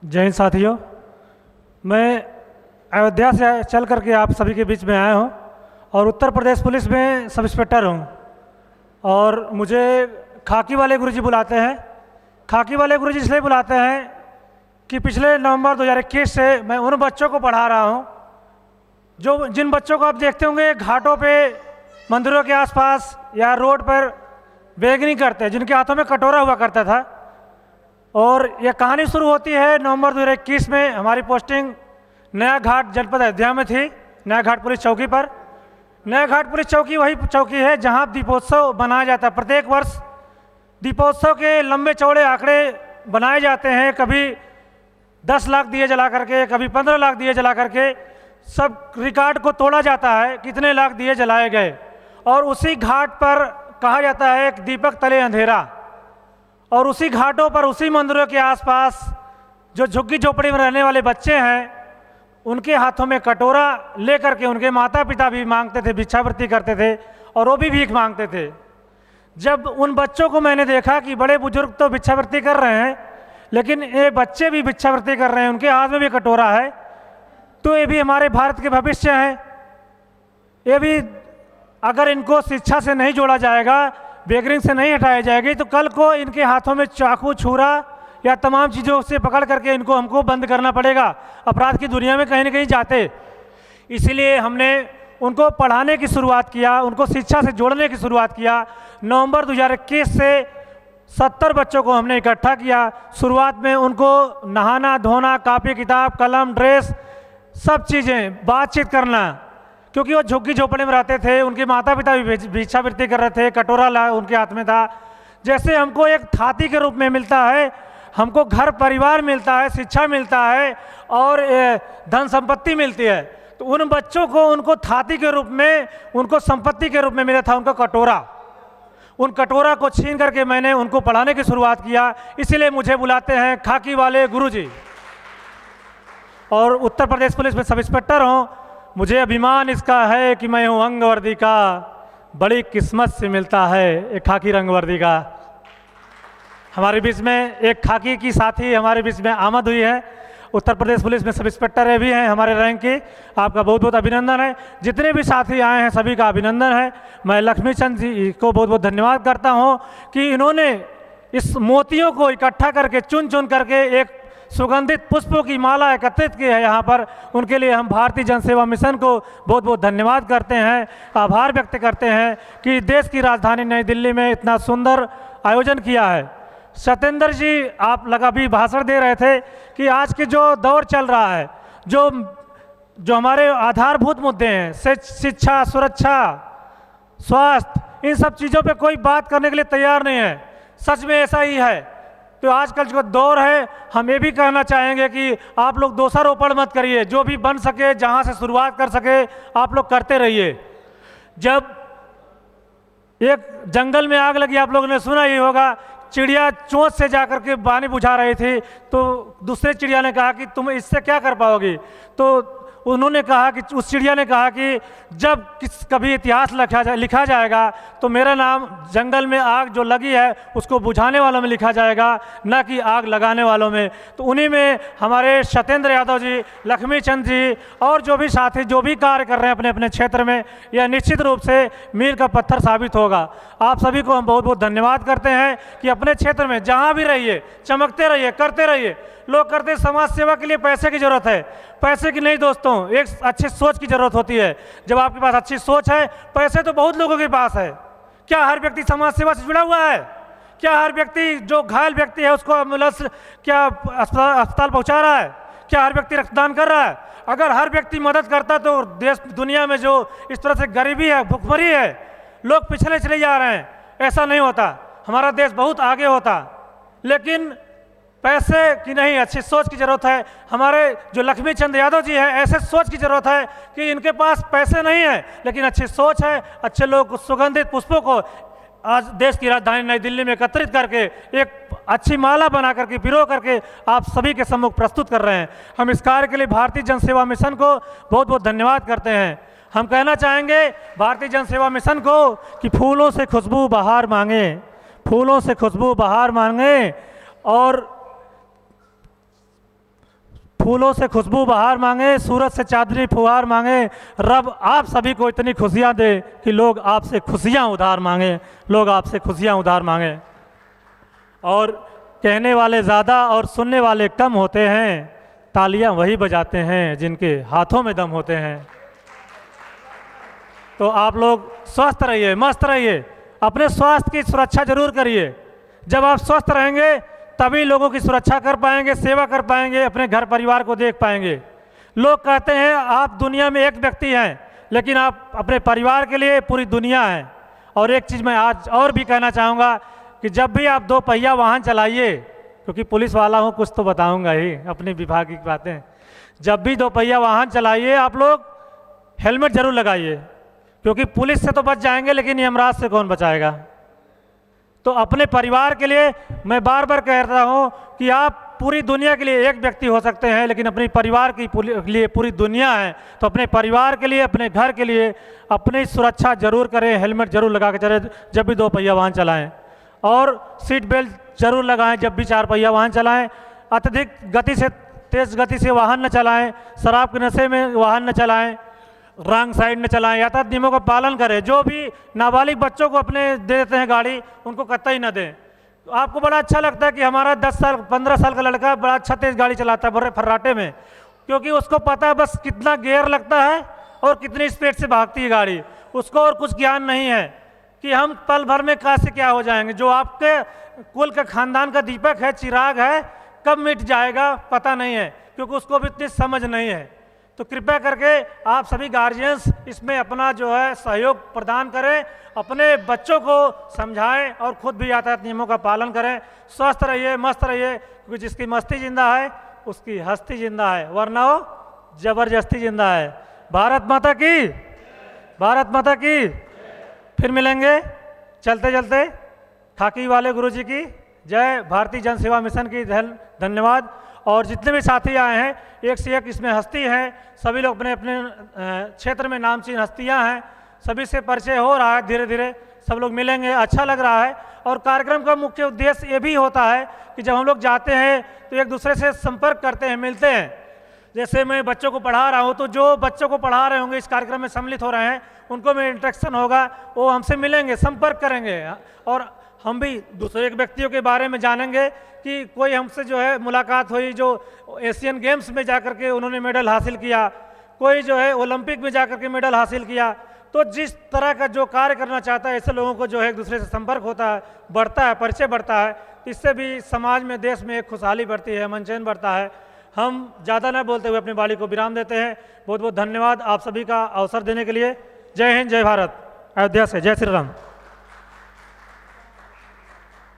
जय हिंद साथियों। मैं अयोध्या से चल करके आप सभी के बीच में आया हूँ और उत्तर प्रदेश पुलिस में सब इंस्पेक्टर हूँ। और मुझे खाकी वाले गुरुजी बुलाते हैं। खाकी वाले गुरुजी इसलिए बुलाते हैं कि पिछले नवंबर 2021 से मैं उन बच्चों को पढ़ा रहा हूँ जो जिन बच्चों को आप देखते होंगे घाटों पे, मंदिरों के आसपास या रोड पर बेगनी करते हैं, जिनके हाथों में कटोरा हुआ करता था। और यह कहानी शुरू होती है नवंबर 2021 में। हमारी पोस्टिंग नया घाट जनपद अयोध्या में थी, नया घाट पुलिस चौकी पर। नया घाट पुलिस चौकी वही चौकी है जहां दीपोत्सव बनाया जाता है। प्रत्येक वर्ष दीपोत्सव के लंबे चौड़े आंकड़े बनाए जाते हैं। कभी 10 लाख दिए जला करके, कभी 15 लाख दिए जला करके, सब रिकॉर्ड को तोड़ा जाता है कितने लाख दिए जलाए गए। और उसी घाट पर कहा जाता है एक दीपक तले अंधेरा। और उसी घाटों पर, उसी मंदिरों के आसपास जो झुग्गी झोपड़ी में रहने वाले बच्चे हैं, उनके हाथों में कटोरा लेकर के उनके माता पिता भी मांगते थे, भिक्षावृत्ति करते थे और वो भी भीख मांगते थे। जब उन बच्चों को मैंने देखा कि बड़े बुजुर्ग तो भिक्षावृत्ति कर रहे हैं, लेकिन ये बच्चे भी भिक्षावृत्ति कर रहे हैं, उनके हाथ में भी कटोरा है, तो ये भी हमारे भारत के भविष्य हैं। ये भी अगर इनको शिक्षा से नहीं जोड़ा जाएगा, बेगरिंग से नहीं हटाया जाएगी, तो कल को इनके हाथों में चाकू, छुरा या तमाम चीज़ों से पकड़ करके हमको बंद करना पड़ेगा। अपराध की दुनिया में कहीं ना कहीं जाते। इसीलिए हमने उनको पढ़ाने की शुरुआत किया, उनको शिक्षा से जोड़ने की शुरुआत किया। नवंबर 2021 से 70 बच्चों को हमने इकट्ठा किया। शुरुआत में उनको नहाना धोना, कापी किताब, कलम, ड्रेस, सब चीज़ें, बातचीत करना, क्योंकि वो झुग्गी झोपड़े में रहते थे। उनके माता पिता भी भिक्षावृत्ति कर रहे थे, कटोरा उनके हाथ में था। जैसे हमको एक थाती के रूप में मिलता है, हमको घर परिवार मिलता है, शिक्षा मिलता है और धन संपत्ति मिलती है, तो उन बच्चों को उनको थाती के रूप में, उनको संपत्ति के रूप में मिला था उनका कटोरा। उन कटोरा को छीन करके मैंने उनको पढ़ाने की शुरुआत किया। इसीलिए मुझे बुलाते हैं खाकी वाले गुरुजी। और उत्तर प्रदेश पुलिस में सब इंस्पेक्टर हूँ। मुझे अभिमान इसका है कि मैं हूँ अंग वर्दी का, बड़ी किस्मत से मिलता है एक खाकी रंग वर्दी का। हमारे बीच में एक खाकी की साथी हमारे बीच में आमद हुई है। उत्तर प्रदेश पुलिस में सब इंस्पेक्टर भी हैं हमारे रैंक की। आपका बहुत बहुत अभिनंदन है। जितने भी साथी आए हैं सभी का अभिनंदन है। मैं लक्ष्मी चंद जी को बहुत बहुत धन्यवाद करता हूँ कि इन्होंने इस मोतियों को इकट्ठा करके, चुन चुन करके एक सुगंधित पुष्पों की माला एकत्रित की है यहाँ पर। उनके लिए हम भारतीय जन सेवा मिशन को बहुत बहुत धन्यवाद करते हैं, आभार व्यक्त करते हैं कि देश की राजधानी नई दिल्ली में इतना सुंदर आयोजन किया है। सत्येंद्र जी, आप भी भाषण दे रहे थे कि आज के जो दौर चल रहा है, जो हमारे आधारभूत मुद्दे हैं, शिक्षा, सुरक्षा, स्वास्थ्य, इन सब चीज़ों पे कोई बात करने के लिए तैयार नहीं है। सच में ऐसा ही है। तो आजकल जो दौर है, हम ये भी कहना चाहेंगे कि आप लोग दोषारोपण मत करिए। जो भी बन सके, जहाँ से शुरुआत कर सके, आप लोग करते रहिए। जब एक जंगल में आग लगी, आप लोगों ने सुना ही होगा, चिड़िया चोंच से जाकर के पानी बुझा रही थी, तो दूसरे चिड़िया ने कहा कि तुम इससे क्या कर पाओगी। तो उन्होंने कहा कि, उस चिड़िया ने कहा कि जब कभी इतिहास लिखा जाएगा तो मेरा नाम जंगल में आग जो लगी है उसको बुझाने वालों में लिखा जाएगा, न कि आग लगाने वालों में। तो उन्हीं में हमारे सत्येंद्र यादव जी, लक्ष्मी चंद जी और जो भी साथी जो भी कार्य कर रहे हैं अपने अपने क्षेत्र में, यह निश्चित रूप से मील का पत्थर साबित होगा। आप सभी को हम बहुत बहुत धन्यवाद करते हैं कि अपने क्षेत्र में जहाँ भी रहिए, चमकते रहिए, करते रहिए। लोग करते समाज सेवा के लिए पैसे की जरूरत है, पैसे की नहीं दोस्तों, एक अच्छी सोच की जरूरत होती है। जब आपके पास अच्छी सोच है, पैसे तो बहुत लोगों के पास है। क्या हर व्यक्ति समाज सेवा से जुड़ा हुआ है? क्या हर व्यक्ति जो घायल व्यक्ति है उसको एम्बुलेंस, क्या अस्पताल पहुंचा रहा है? क्या हर व्यक्ति रक्तदान कर रहा है? अगर हर व्यक्ति मदद करता तो देश दुनिया में जो इस तरह से गरीबी है, भुखमरी है, लोग पिछले चले जा रहे हैं, ऐसा नहीं होता। हमारा देश बहुत आगे होता। लेकिन पैसे की नहीं, अच्छी सोच की जरूरत है। हमारे जो लक्ष्मी चंद यादव जी हैं, ऐसे सोच की जरूरत है कि इनके पास पैसे नहीं है लेकिन अच्छी सोच है। अच्छे लोग सुगंधित पुष्पों को आज देश की राजधानी नई दिल्ली में एकत्रित करके एक अच्छी माला बना करके, पिरो करके आप सभी के सम्मुख प्रस्तुत कर रहे हैं। हम इस कार्य के लिए भारतीय जन सेवा मिशन को बहुत बहुत धन्यवाद करते हैं। हम कहना चाहेंगे भारतीय जन सेवा मिशन को कि फूलों से खुशबू बहार मांगे, फूलों से खुशबू बहार मांगे और फूलों से खुशबू बहार मांगे, सूरज से चांदनी फुहार मांगे, रब आप सभी को इतनी खुशियाँ दे कि लोग आपसे खुशियाँ उधार मांगे, लोग आपसे खुशियाँ उधार मांगे। और कहने वाले ज़्यादा और सुनने वाले कम होते हैं, तालियां वही बजाते हैं जिनके हाथों में दम होते हैं। तो आप लोग स्वस्थ रहिए, मस्त रहिए, अपने स्वास्थ्य की सुरक्षा जरूर करिए। जब आप स्वस्थ रहेंगे तभी लोगों की सुरक्षा कर पाएंगे, सेवा कर पाएंगे, अपने घर परिवार को देख पाएंगे। लोग कहते हैं आप दुनिया में एक व्यक्ति हैं, लेकिन आप अपने परिवार के लिए पूरी दुनिया हैं। और एक चीज़ मैं आज और भी कहना चाहूँगा कि जब भी आप 2 पहिया वाहन चलाइए, क्योंकि पुलिस वाला हूँ कुछ तो बताऊँगा ही अपनी विभाग की बातें, जब भी 2 पहिया वाहन चलाइए आप लोग हेलमेट जरूर लगाइए, क्योंकि पुलिस से तो बच जाएंगे लेकिन यमराज से कौन बचाएगा। तो अपने परिवार के लिए मैं बार बार कह रहा हूँ कि आप पूरी दुनिया के लिए एक व्यक्ति हो सकते हैं, लेकिन अपने परिवार के लिए पूरी दुनिया है। तो अपने परिवार के लिए, अपने घर के लिए अपनी सुरक्षा जरूर करें, हेलमेट जरूर लगा के चलें जब भी 2 पहिया वाहन चलाएं, और सीट बेल्ट जरूर लगाएं जब भी 4 पहिया वाहन चलाएं। अत्यधिक गति से, तेज गति से वाहन न चलाएं, शराब के नशे में वाहन न चलाएं, रॉन्ग साइड न चलाएं, यातायात नियमों का पालन करें। जो भी नाबालिग बच्चों को अपने दे देते हैं गाड़ी, उनको कतई न दें। तो आपको बड़ा अच्छा लगता है कि हमारा 10 साल 15 साल का लड़का बड़ा अच्छा तेज गाड़ी चलाता है बड़े फर्राटे में, क्योंकि उसको पता है बस कितना गियर लगता है और कितनी स्पीड से भागती है गाड़ी। उसको और कुछ ज्ञान नहीं है कि हम पल भर में कहाँ से क्या हो जाएंगे। जो आपके कुल के खानदान का दीपक है, चिराग है, कब मिट जाएगा पता नहीं है, क्योंकि उसको भी इतनी समझ नहीं है। तो कृपया करके आप सभी गार्जियंस इसमें अपना जो है सहयोग प्रदान करें, अपने बच्चों को समझाएं और खुद भी यातायात नियमों का पालन करें। स्वस्थ रहिए, मस्त रहिए, क्योंकि जिसकी मस्ती जिंदा है उसकी हस्ती जिंदा है, वरना वो जबरदस्ती जिंदा है। भारत माता की, भारत माता की। फिर मिलेंगे चलते चलते। खाकी वाले गुरुजी की जय, भारतीय जन सेवा मिशन की धन्यवाद। और जितने भी साथी आए हैं, एक से एक इसमें हस्ती हैं, सभी लोग अपने अपने क्षेत्र में नामचीन हस्तियां हैं, सभी से परिचय हो रहा है धीरे धीरे। सब लोग मिलेंगे, अच्छा लग रहा है। और कार्यक्रम का मुख्य उद्देश्य ये भी होता है कि जब हम लोग जाते हैं तो एक दूसरे से संपर्क करते हैं, मिलते हैं। जैसे मैं बच्चों को पढ़ा रहा हूँ, तो जो बच्चों को पढ़ा रहे होंगे, इस कार्यक्रम में सम्मिलित हो रहे हैं, उनको में इंटरेक्शन होगा, वो हमसे मिलेंगे, संपर्क करेंगे, और हम भी दूसरे व्यक्तियों के बारे में जानेंगे कि कोई हमसे जो है मुलाकात हुई जो एशियन गेम्स में जाकर के उन्होंने मेडल हासिल किया, कोई जो है ओलंपिक में जाकर के मेडल हासिल किया। तो जिस तरह का जो कार्य करना चाहता है, ऐसे लोगों को जो है एक दूसरे से संपर्क होता है, बढ़ता है, परिचय बढ़ता है। इससे भी समाज में, देश में एक खुशहाली बढ़ती है, मन चैन बढ़ता है। हम ज़्यादा न बोलते हुए अपनी वाणी को विराम देते हैं। बहुत बहुत धन्यवाद आप सभी का अवसर देने के लिए। जय हिंद, जय भारत। अयोध्या से जय श्री राम।